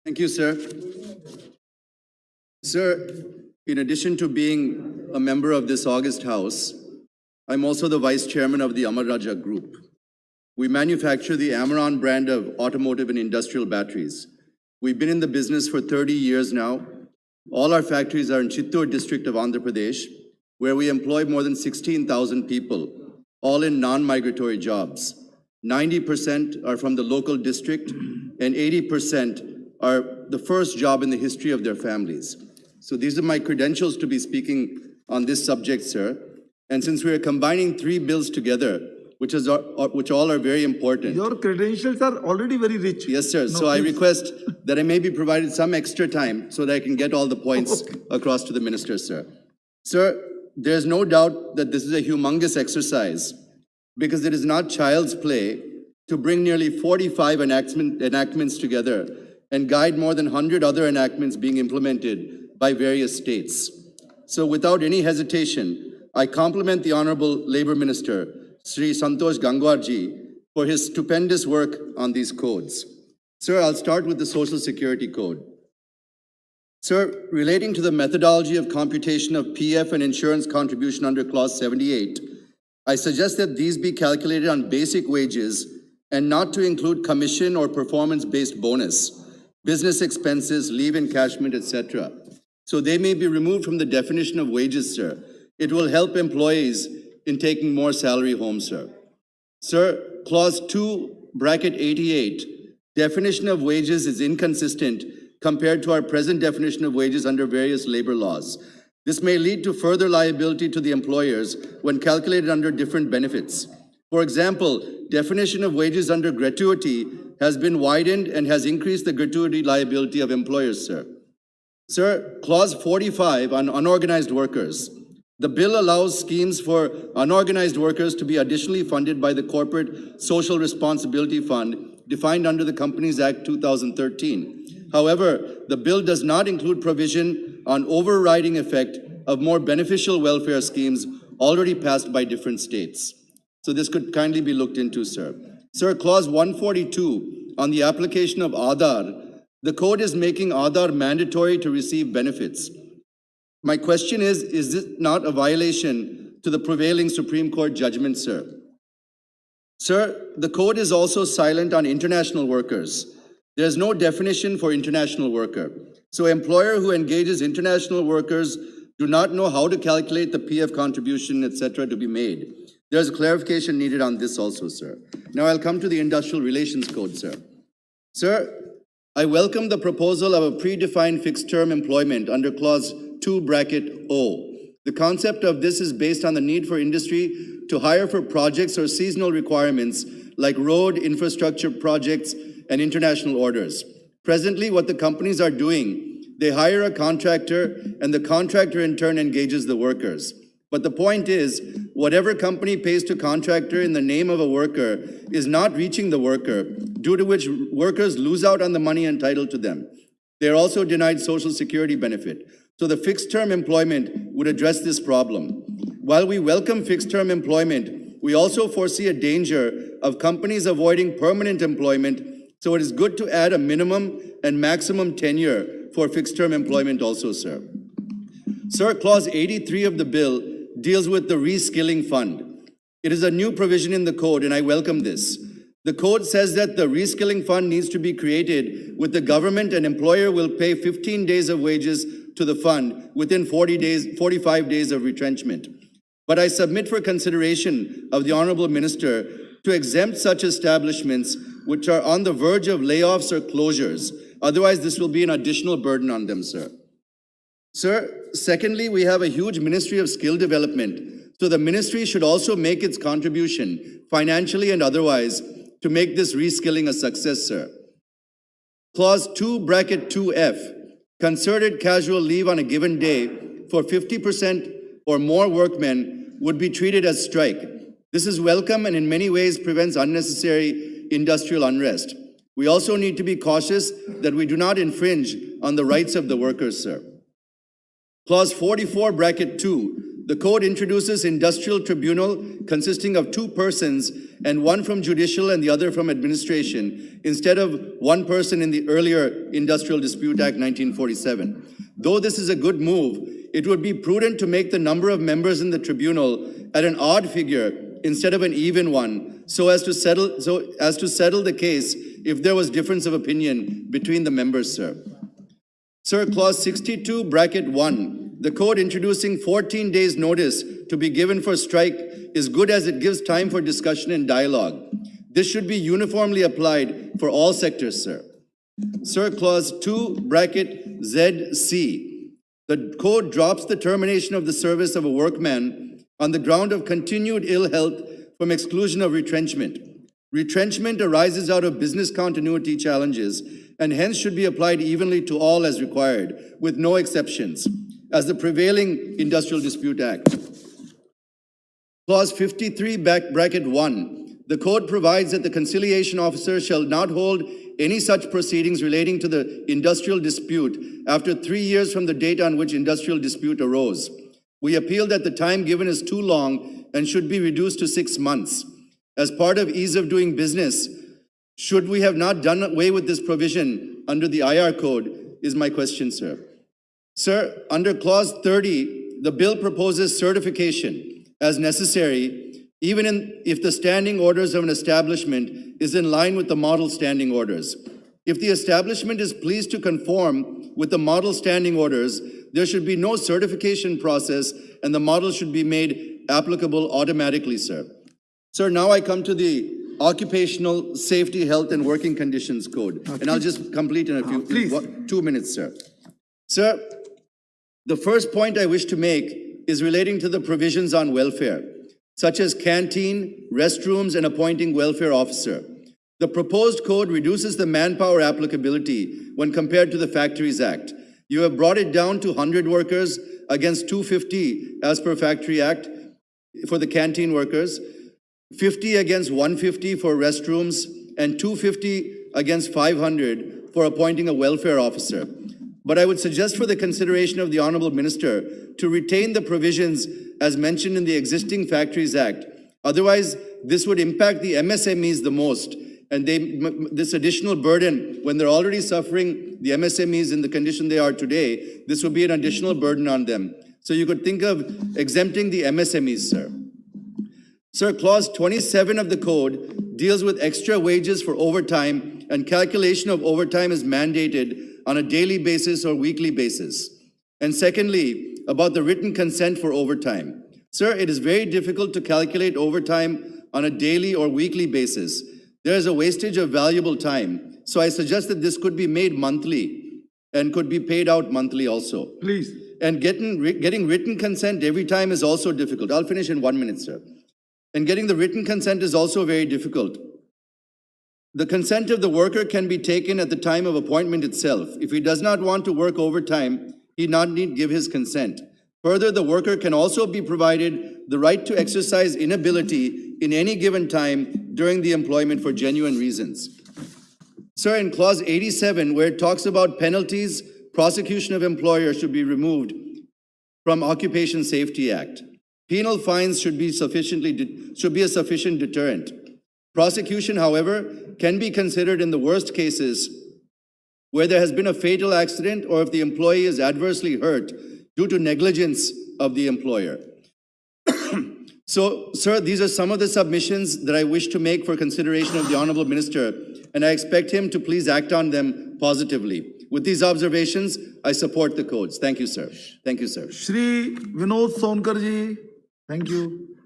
Thank you, sir. Sir, in addition to being a member of this August House, I'm also the Vice Chairman of the Amar Raja Group. We manufacture the Amaron brand of automotive and industrial batteries. We've been in the business for 30 years now. All our factories are in Chittoor district of Andhra Pradesh, where we employ more than 16,000 people, all in non-migratory jobs. 90% are from the local district, and 80% are the first job in the history of their families. So these are my credentials to be speaking on this subject, sir. And since we are combining three bills together, which all are very important. Your credentials are already very rich. Yes, sir. No, so I request that I may be provided some extra time so that I can get all the points across to the minister, sir. Sir, there's no doubt that this is a humongous exercise because it is not child's play to bring nearly 45 enactments together and guide more than 100 other enactments being implemented by various states. So without any hesitation, I compliment the Honorable Labour Minister, Sri Santosh Gangwarji, for his stupendous work on these codes. Sir, I'll start with the Social Security Code. Sir, relating to the methodology of computation of PF and insurance contribution under Clause 78, I suggest that these be calculated on basic wages and not to include commission or performance-based bonus, business expenses, leave encashment, etc. So they may be removed from the definition of wages, sir. It will help employees in taking more salary home, sir. Sir, Clause 2, bracket 88, definition of wages is inconsistent compared to our present definition of wages under various labor laws. This may lead to further liability to the employers when calculated under different benefits. For example, definition of wages under gratuity has been widened and has increased the gratuity liability of employers, sir. Sir, Clause 45 on unorganized workers. The bill allows schemes for unorganized workers to be additionally funded by the Corporate Social Responsibility Fund defined under the Companies Act 2013. However, the bill does not include provision on overriding effect of more beneficial welfare schemes already passed by different states. So this could kindly be looked into, sir. Sir, Clause 142 on the application of Aadhaar. The code is making Aadhaar mandatory to receive benefits. My question is this not a violation to the prevailing Supreme Court judgment, sir? Sir, the code is also silent on international workers. There is no definition for international worker. So employer who engages international workers do not know how to calculate the PF contribution, etc., to be made. There's clarification needed on this also, sir. Now I'll come to the Industrial Relations Code, sir. Sir, I welcome the proposal of a predefined fixed-term employment under Clause 2, bracket O. The concept of this is based on the need for industry to hire for projects or seasonal requirements like road, infrastructure projects, and international orders. Presently, what the companies are doing, they hire a contractor, and the contractor in turn engages the workers. But the point is, whatever company pays to contractor in the name of a worker is not reaching the worker, due to which workers lose out on the money entitled to them. They are also denied Social Security benefit. So the fixed-term employment would address this problem. While we welcome fixed-term employment, we also foresee a danger of companies avoiding permanent employment, so it is good to add a minimum and maximum tenure for fixed-term employment also, sir. Sir, Clause 83 of the bill deals with the Reskilling Fund. It is a new provision in the code, and I welcome this. The code says that the Reskilling Fund needs to be created with the government and employer will pay 15 days of wages to the fund within 45 days of retrenchment. But I submit for consideration of the Honorable Minister to exempt such establishments which are on the verge of layoffs or closures. Otherwise, this will be an additional burden on them, sir. Sir, secondly, we have a huge Ministry of Skill Development. So the ministry should also make its contribution, financially and otherwise, to make this reskilling a success, sir. Clause 2, bracket 2F, concerted casual leave on a given day for 50% or more workmen would be treated as strike. This is welcome and in many ways prevents unnecessary industrial unrest. We also need to be cautious that we do not infringe on the rights of the workers, sir. Clause 44, bracket 2, The code introduces industrial tribunal consisting of 2 persons and one from judicial and the other from administration, instead of 1 person in the earlier Industrial Dispute Act 1947. Though this is a good move, it would be prudent to make the number of members in the tribunal at an odd figure instead of an even one, so as to settle the case if there was difference of opinion between the members, sir. Sir, clause 62, bracket 1, the code introducing 14 days notice to be given for strike is good as it gives time for discussion and dialogue. This should be uniformly applied for all sectors, sir. Sir, clause 2, bracket ZC, the code drops the termination of the service of a workman on the ground of continued ill health from exclusion of retrenchment. Retrenchment arises out of business continuity challenges and hence should be applied evenly to all as required, with no exceptions, as the prevailing Industrial Dispute Act. Clause 53, bracket 1, the code provides that the conciliation officer shall not hold any such proceedings relating to the industrial dispute after 3 years from the date on which industrial dispute arose. We appeal that the time given is too long and should be reduced to 6 months. As part of ease of doing business, should we have not done away with this provision under the IR code, is my question, sir. Sir, under clause 30, the bill proposes certification as necessary, even if the standing orders of an establishment is in line with the model standing orders. If the establishment is pleased to conform with the model standing orders, there should be no certification process and the model should be made applicable automatically, sir. Sir, now I come to the Occupational Safety, Health and Working Conditions Code. And I'll just complete in a few, 2 minutes, sir. Sir, the first point I wish to make is relating to the provisions on welfare, such as canteen, restrooms, and appointing welfare officer. The proposed code reduces the manpower applicability when compared to the Factories Act. You have brought it down to 100 workers against 250 as per Factory Act for the canteen workers, 50 against 150 for restrooms, and 250 against 500 for appointing a welfare officer. But I would suggest for the consideration of the Honorable Minister to retain the provisions as mentioned in the existing Factories Act. Otherwise, this would impact the MSMEs the most. And this additional burden, when they're already suffering, the MSMEs in the condition they are today, this would be an additional burden on them. So you could think of exempting the MSMEs, sir. Sir, clause 27 of the code deals with extra wages for overtime, and calculation of overtime is mandated on a daily basis or weekly basis. And secondly, about the written consent for overtime. Sir, it is very difficult to calculate overtime on a daily or weekly basis. There is a wastage of valuable time. So I suggest that this could be made monthly and could be paid out monthly also. Please. And getting written consent every time is also difficult. I'll finish in 1 minute, sir. And getting the written consent is also very difficult. The consent of the worker can be taken at the time of appointment itself. If he does not want to work overtime, he need not give his consent. Further, the worker can also be provided the right to exercise inability in any given time during the employment for genuine reasons. Sir, in clause 87, where it talks about penalties, prosecution of employer should be removed from Occupation Safety Act. Penal fines should be a sufficient deterrent. Prosecution, however, can be considered in the worst cases where there has been a fatal accident or if the employee is adversely hurt due to negligence of the employer. So, sir, these are some of the submissions that I wish to make for consideration of the Honorable Minister, and I expect him to please act on them positively. With these observations, I support the codes. Thank you, sir. Thank you, sir. Shri Vinod Sonkar ji, thank you.